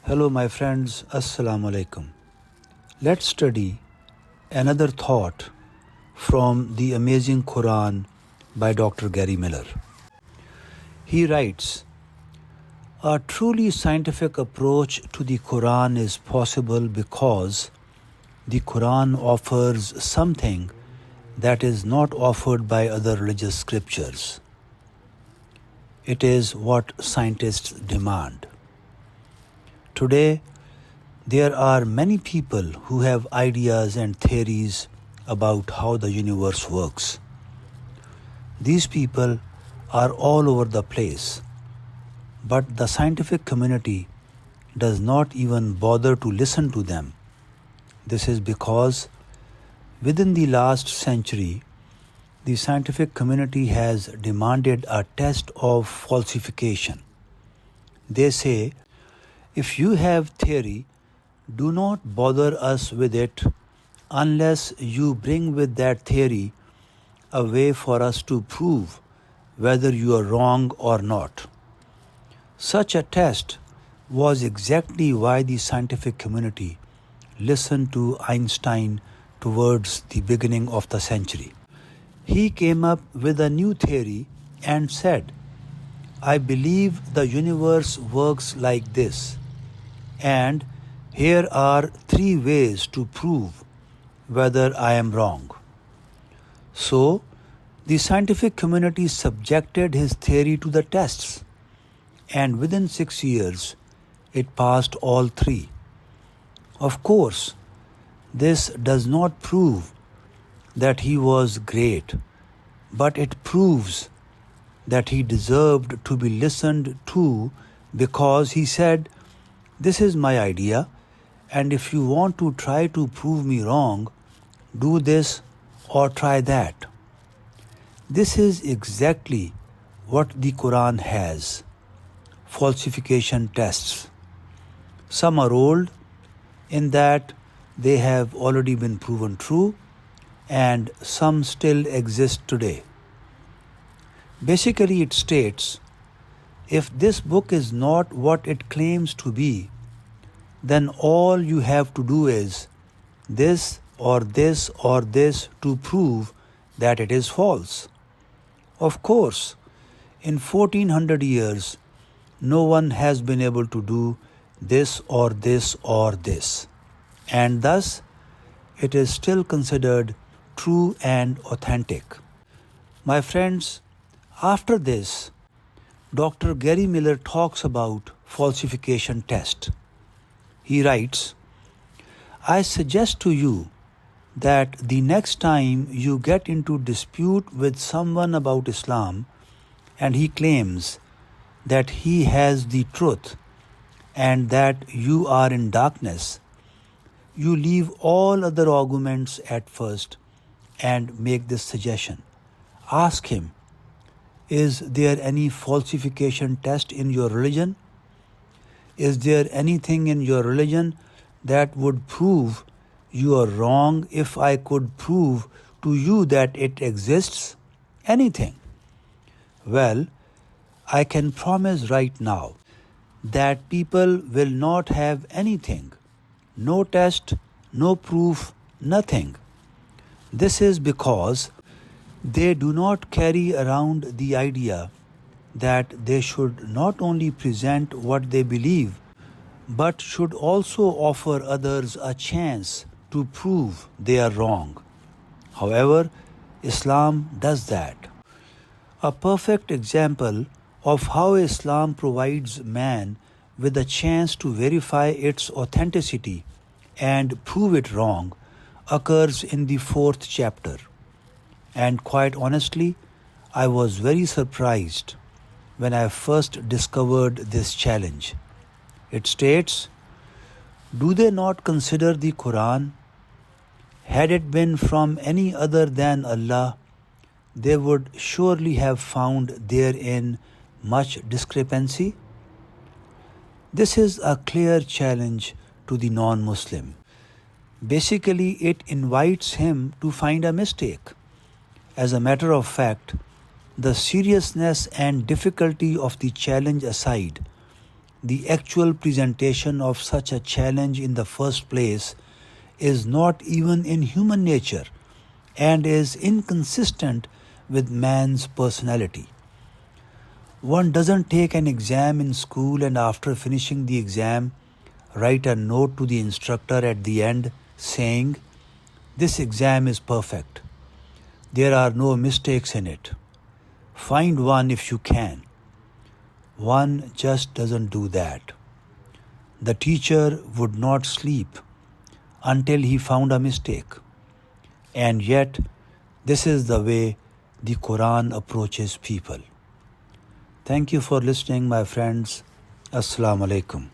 Hello, my friends. Assalamu alaikum. Let's study another thought from the amazing Quran by Dr. Gary Miller. He writes, a truly scientific approach to the Quran is possible because the Quran offers something that is not offered by other religious scriptures. It is what scientists demand. Today, there are many people who have ideas and theories about how the universe works. These people are all over the place, but the scientific community does not even bother to listen to them. This is because within the last century, the scientific community has demanded a test of falsification. They say, if you have theory, do not bother us with it unless you bring with that theory a way for us to prove whether you are wrong or not. Such a test was exactly why the scientific community listened to Einstein towards the beginning of the century. He came up with a new theory and said, I believe the universe works like this, and here are 3 ways to prove whether I am wrong. So, the scientific community subjected his theory to the tests, and within 6 years, it passed all 3. Of course, this does not prove that he was great, but it proves that he deserved to be listened to because he said, this is my idea, and if you want to try to prove me wrong, do this or try that. This is exactly what the Quran has: falsification tests. Some are old in that they have already been proven true, and some still exist today. Basically, it states, if this book is not what it claims to be, then all you have to do is this or this or this to prove that it is false. Of course, in 1400 years, no one has been able to do this or this or this, and thus it is still considered true and authentic. My friends, after this, Dr. Gary Miller talks about falsification test. He writes, I suggest to you that the next time you get into dispute with someone about Islam and he claims that he has the truth and that you are in darkness, you leave all other arguments at first and make this suggestion. Ask him, is there any falsification test in your religion? Is there anything in your religion that would prove you are wrong if I could prove to you that it exists? Anything? Well, I can promise right now that people will not have anything. No test, no proof, nothing. This is because they do not carry around the idea that they should not only present what they believe, but should also offer others a chance to prove they are wrong. However, Islam does that. A perfect example of how Islam provides man with a chance to verify its authenticity and prove it wrong occurs in the 4th chapter. And quite honestly, I was very surprised when I first discovered this challenge. It states, do they not consider the Quran? Had it been from any other than Allah, they would surely have found therein much discrepancy. This is a clear challenge to the non-Muslim. Basically, it invites him to find a mistake. As a matter of fact, the seriousness and difficulty of the challenge aside, the actual presentation of such a challenge in the first place is not even in human nature and is inconsistent with man's personality. One doesn't take an exam in school and after finishing the exam, write a note to the instructor at the end saying, "This exam is perfect. There are no mistakes in it. Find one if you can." One just doesn't do that. The teacher would not sleep until he found a mistake. And yet, this is the way the Quran approaches people. Thank you for listening, my friends. Assalamu alaikum.